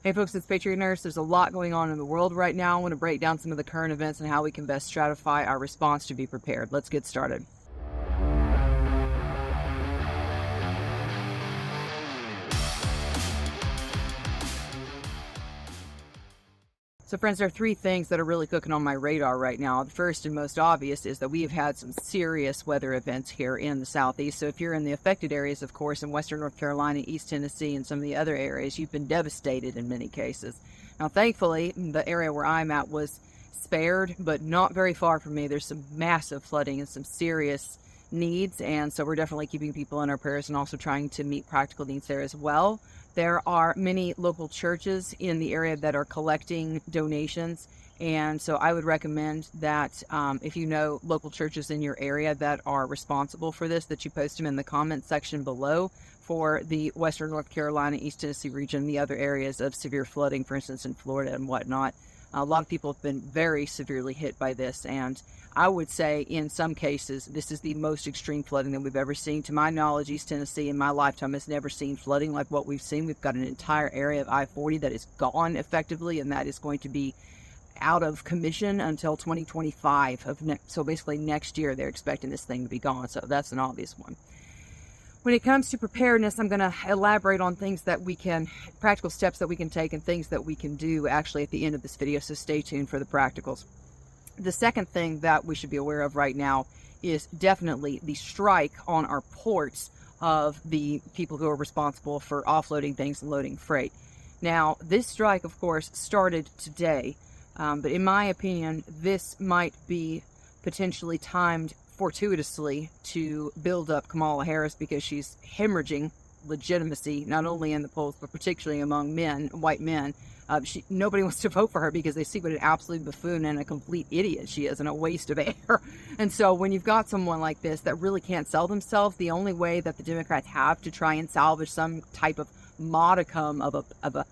Hey folks, it's Patriot Nurse. There's a lot going on in the world right now. I want to break down some of the current events and how we can best stratify our response to be prepared. Let's get started. So friends, there are three things that are really cooking on my radar right now. The first and most obvious is that we have had some serious weather events here in the Southeast. So if you're in the affected areas, of course, in Western North Carolina, East Tennessee, and some of the other areas, you've been devastated in many cases. Now, thankfully, the area where I'm at was spared, but not very far from me. There's some massive flooding and some serious needs, and so we're definitely keeping people in our prayers and also trying to meet practical needs there as well. There are many local churches in the area that are collecting donations, and so I would recommend that if you know local churches in your area that are responsible for this, that you post them in the comment section below for the Western North Carolina, East Tennessee region, the other areas of severe flooding, for instance, in Florida and whatnot. A lot of people have been very severely hit by this, and I would say in some cases this is the most extreme flooding that we've ever seen. To my knowledge, East Tennessee in my lifetime has never seen flooding like what we've seen. We've got an entire area of I-40 that is gone effectively, and that is going to be out of commission until 2025 so basically next year they're expecting this thing to be gone. So that's an obvious one. When it comes to preparedness, I'm going to elaborate on things that we can, practical steps that we can take and things that we can do actually at the end of this video, so stay tuned for the practicals. The second thing that we should be aware of right now is definitely the strike on our ports of the people who are responsible for offloading things and loading freight. Now, this strike, of course, started today, but in my opinion, this might be potentially timed fortuitously to build up Kamala Harris because she's hemorrhaging legitimacy, not only in the polls, but particularly among men, white men. Nobody wants to vote for her because they see what an absolute buffoon and a complete idiot she is and a waste of air. And so when you've got someone like this that really can't sell themselves, the only way that the Democrats have to try and salvage some type of modicum of a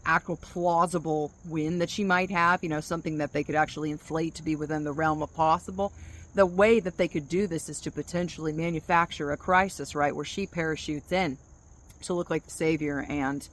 actual plausible win that she might have, something that they could actually inflate to be within the realm of possible. The way that they could do this is to potentially manufacture a crisis, right, where she parachutes in to look like the savior and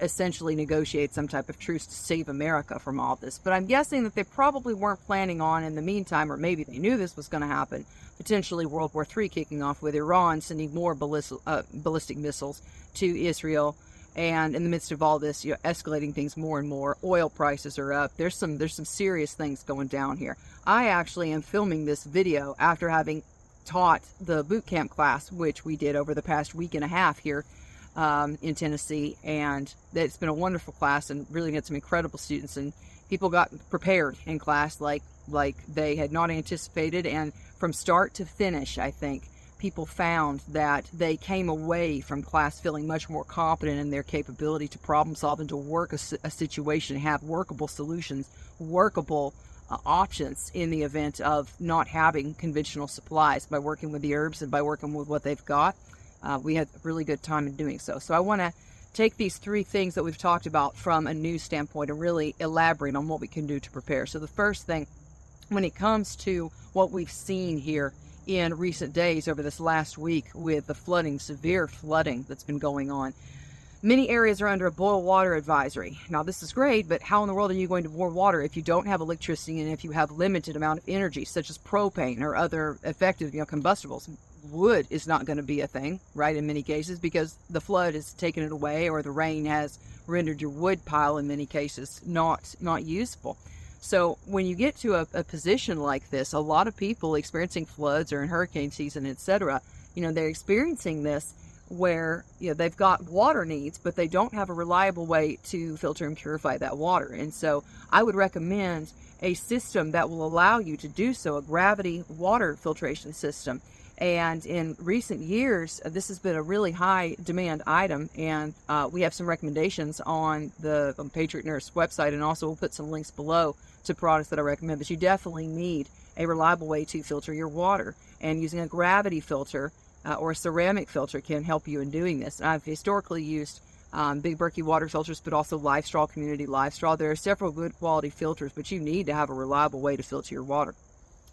essentially negotiate some type of truce to save America from all this. But I'm guessing that they probably weren't planning on, in the meantime, or maybe they knew this was going to happen, potentially World War III kicking off with Iran sending more ballistic missiles to Israel. And in the midst of all this, escalating things more and more, oil prices are up. There's some serious things going down here. I actually am filming this video after having taught the boot camp class, which we did over the past week and a half here in Tennessee, and it's been a wonderful class and really had some incredible students, and people got prepared in class like they had not anticipated, and from start to finish, I think people found that they came away from class feeling much more confident in their capability to problem solve and to work a situation, have workable solutions, workable options in the event of not having conventional supplies by working with the herbs and by working with what they've got. We had a really good time in doing so. So I want to take these three things that we've talked about from a news standpoint and really elaborate on what we can do to prepare. So the first thing, when it comes to what we've seen here in recent days over this last week with the flooding, severe flooding that's been going on, many areas are under a boil water advisory. Now, this is great, but how in the world are you going to boil water if you don't have electricity and if you have limited amount of energy, such as propane or other effective, combustibles? Wood is not going to be a thing, right, in many cases, because the flood has taken it away, or the rain has rendered your wood pile in many cases not useful. So when you get to a position like this, a lot of people experiencing floods or in hurricane season, etc., they're experiencing this where they've got water needs, but they don't have a reliable way to filter and purify that water. And so I would recommend a system that will allow you to do so, a gravity water filtration system. And in recent years, this has been a really high demand item, and we have some recommendations on the Patriot Nurse website, and also we'll put some links below to products that I recommend. But you definitely need a reliable way to filter your water, and using a gravity filter or a ceramic filter can help you in doing this. And I've historically used Big Berkey water filters, but also Live Straw, Community Live Straw. There are several good quality filters, but you need to have a reliable way to filter your water.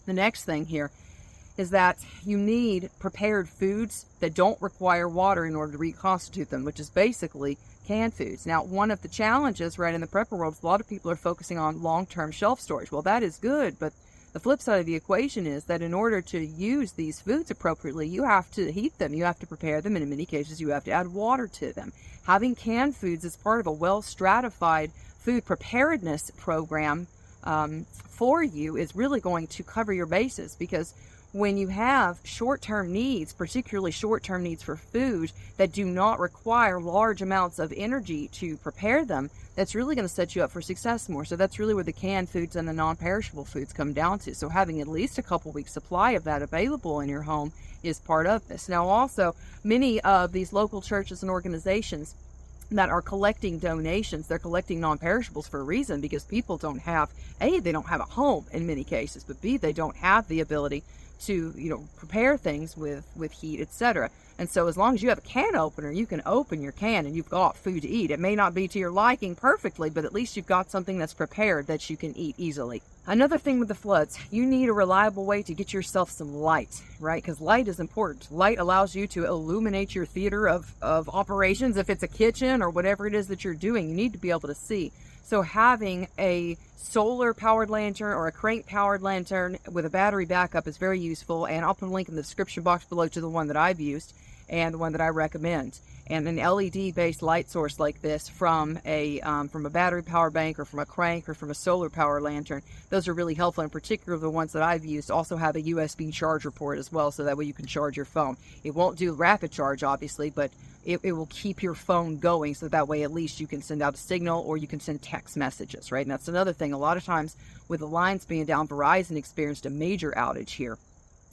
The next thing here is that you need prepared foods that don't require water in order to reconstitute them, which is basically canned foods. Now, one of the challenges, right, in the prepper world is a lot of people are focusing on long-term shelf storage. Well, that is good, but the flip side of the equation is that in order to use these foods appropriately, you have to heat them, you have to prepare them, and in many cases, you have to add water to them. Having canned foods as part of a well-stratified food preparedness program for you is really going to cover your bases, because when you have short-term needs, particularly short-term needs for food that do not require large amounts of energy to prepare them, that's really going to set you up for success more. So that's really where the canned foods and the non-perishable foods come down to. So having at least a couple weeks supply of that available in your home is part of this. Now also, many of these local churches and organizations that are collecting donations, they're collecting non-perishables for a reason, because people don't have, A, they don't have a home in many cases, but B, they don't have the ability to, prepare things with heat, etc. And so as long as you have a can opener, you can open your can and you've got food to eat. It may not be to your liking perfectly, but at least you've got something that's prepared that you can eat easily. Another thing with the floods, you need a reliable way to get yourself some light, right? Because light is important. Light allows you to illuminate your theater of operations. If it's a kitchen or whatever it is that you're doing, you need to be able to see. So having a solar-powered lantern or a crank-powered lantern with a battery backup is very useful, and I'll put a link in the description box below to the one that I've used and the one that I recommend. And an LED-based light source like this from a battery power bank or from a crank or from a solar power lantern, those are really helpful. In particular, the ones that I've used also have a USB charger port as well, so that way you can charge your phone. It won't do rapid charge, obviously, but it will keep your phone going, so that way at least you can send out a signal or you can send text messages, right? And that's another thing. A lot of times with the lines being down, Verizon experienced a major outage here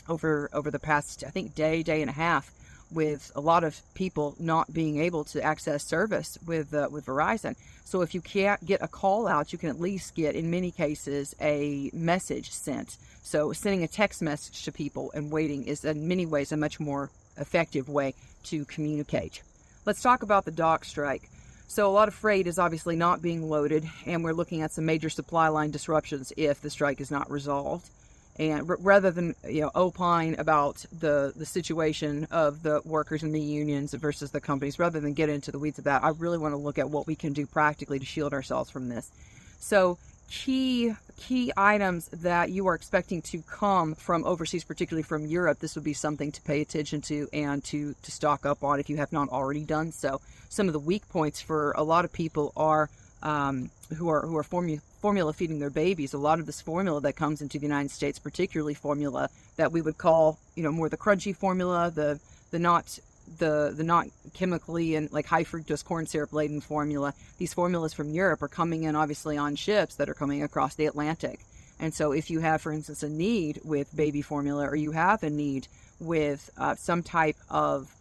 over the past, I think, day and a half, with a lot of people not being able to access service with Verizon. So if you can't get a call out, you can at least get, in many cases, a message sent. So sending a text message to people and waiting is in many ways a much more effective way to communicate. Let's talk about the dock strike. So a lot of freight is obviously not being loaded, and we're looking at some major supply line disruptions if the strike is not resolved. And rather than opine about the situation of the workers and the unions versus the companies, rather than get into the weeds of that, I really want to look at what we can do practically to shield ourselves from this. So key items that you are expecting to come from overseas, particularly from Europe, this would be something to pay attention to and to stock up on if you have not already done so. Some of the weak points for a lot of people are who are formula feeding their babies. A lot of this formula that comes into the United States, particularly formula that we would call more the crunchy formula, the not chemically and like high fructose corn syrup laden formula. These formulas from Europe are coming in obviously on ships that are coming across the Atlantic. And so if you have, for instance, a need with baby formula, or you have a need with some type of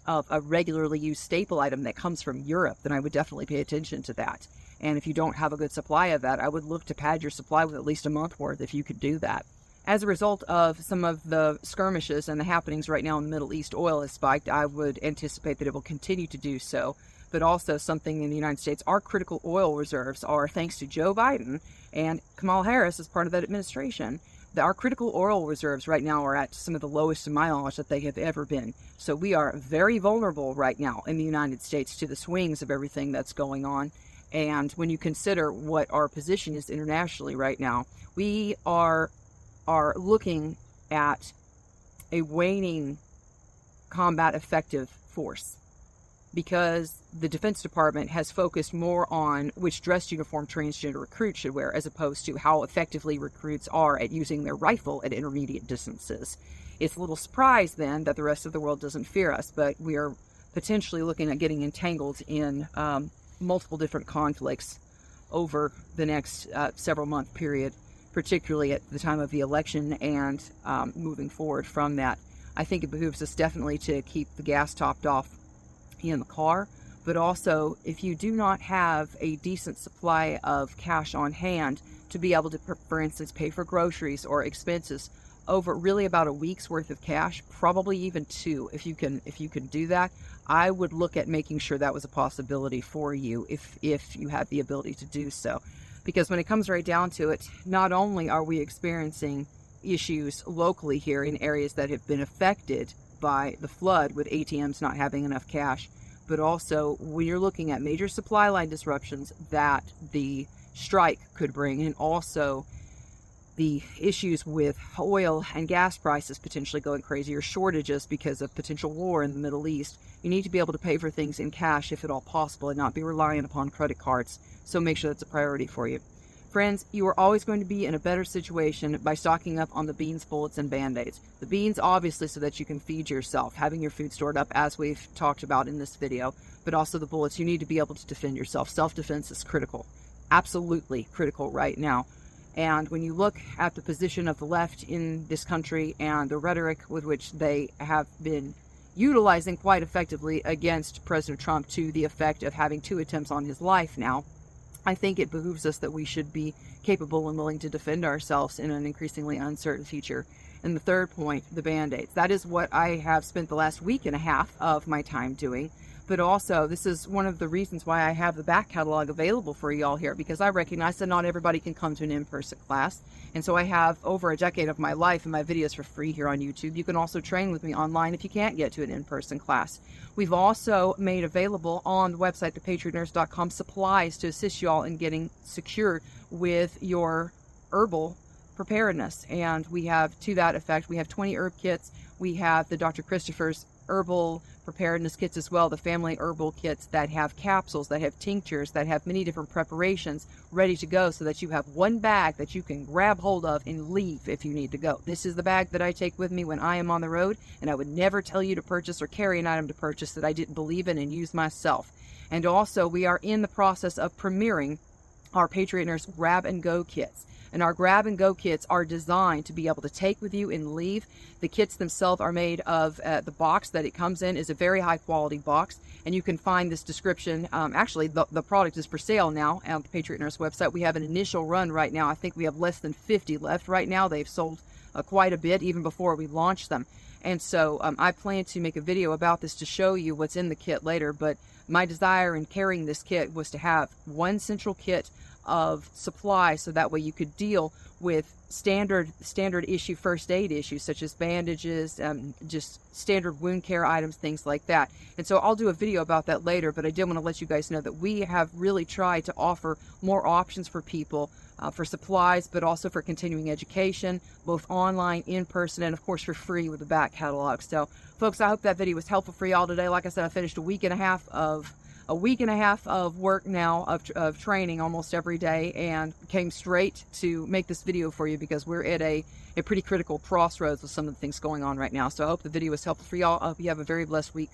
a regularly used staple item that comes from Europe, then I would definitely pay attention to that. And if you don't have a good supply of that, I would look to pad your supply with at least a month worth if you could do that. As a result of some of the skirmishes and the happenings right now in the Middle East, oil has spiked. I would anticipate that it will continue to do so. But also something in the United States, our critical oil reserves are, thanks to Joe Biden and Kamala Harris as part of that administration, our critical oil reserves right now are at some of the lowest in my knowledge that they have ever been. So we are very vulnerable right now in the United States to the swings of everything that's going on. And when you consider what our position is internationally right now, we are looking at a waning combat effective force, because the Defense Department has focused more on which dress uniform transgender recruits should wear, as opposed to how effectively recruits are at using their rifle at intermediate distances. It's a little surprise then that the rest of the world doesn't fear us, but we are potentially looking at getting entangled in multiple different conflicts over the next several month period, particularly at the time of the election and moving forward from that. I think it behooves us definitely to keep the gas topped off in the car, but also if you do not have a decent supply of cash on hand to be able to, for instance, pay for groceries or expenses over really about a week's worth of cash, probably even two, if you can do that, I would look at making sure that was a possibility for you if you have the ability to do so. Because when it comes right down to it, not only are we experiencing issues locally here in areas that have been affected by the flood with ATMs not having enough cash, but also when you're looking at major supply line disruptions that the strike could bring, and also the issues with oil and gas prices potentially going crazy, or shortages because of potential war in the Middle East, you need to be able to pay for things in cash if at all possible and not be reliant upon credit cards. So make sure that's a priority for you. Friends, you are always going to be in a better situation by stocking up on the beans, bullets, and band-aids. The beans, obviously, so that you can feed yourself, having your food stored up, as we've talked about in this video, but also the bullets. You need to be able to defend yourself. Self-defense is critical, absolutely critical right now. And when you look at the position of the left in this country and the rhetoric with which they have been utilizing quite effectively against President Trump, to the effect of having 2 attempts on his life now, I think it behooves us that we should be capable and willing to defend ourselves in an increasingly uncertain future. And the third point, the band-aids. That is what I have spent the last week and a half of my time doing. But also, this is one of the reasons why I have the back catalog available for y'all here, because I recognize that not everybody can come to an in-person class. And so I have over a decade of my life and my videos for free here on YouTube. You can also train with me online if you can't get to an in-person class. We've also made available on the website, thepatriotnurse.com, supplies to assist y'all in getting secure with your herbal preparedness. And we have, to that effect, we have 20 herb kits. We have the Dr. Christopher's herbal preparedness kits as well, the family herbal kits that have capsules, that have tinctures, that have many different preparations ready to go, so that you have one bag that you can grab hold of and leave if you need to go. This is the bag that I take with me when I am on the road, and I would never tell you to purchase or carry an item to purchase that I didn't believe in and use myself. And also, we are in the process of premiering our Patriot Nurse Grab and Go kits. And our grab and go kits are designed to be able to take with you and leave. The kits themselves are made of, the box that it comes in is a very high quality box. And you can find this description. Actually, the product is for sale now on the Patriot Nurse website. We have an initial run right now. I think we have less than 50 left right now. They've sold quite a bit even before we launched them. And so I plan to make a video about this to show you what's in the kit later. But my desire in carrying this kit was to have one central kit of supply, so that way you could deal with standard issue first aid issues such as bandages, just standard wound care items, things like that. And so I'll do a video about that later, but I did want to let you guys know that we have really tried to offer more options for people for supplies, but also for continuing education, both online, in person, and of course for free with the back catalog. So folks, I hope that video was helpful for y'all today. Like I said, I finished a week and a half of work now of training almost every day, and came straight to make this video for you because we're at a pretty critical crossroads with some of the things going on right now. So I hope the video was helpful for y'all. I hope you have a very blessed week.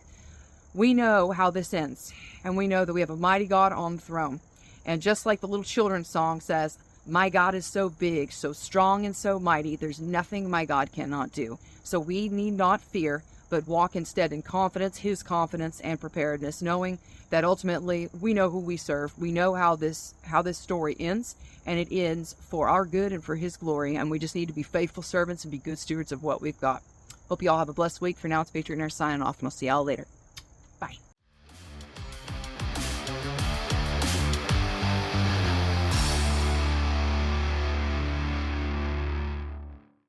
We know how this ends, and we know that we have a mighty God on the throne. And just like the little children's song says, my God is so big, so strong, and so mighty, there's nothing my God cannot do. So we need not fear, but walk instead in confidence, his confidence and preparedness, knowing that ultimately we know who we serve. We know how this story ends, and it ends for our good and for his glory, and we just need to be faithful servants and be good stewards of what we've got. Hope you all have a blessed week. For now, it's Patriot Nurse signing off, and I'll see y'all later.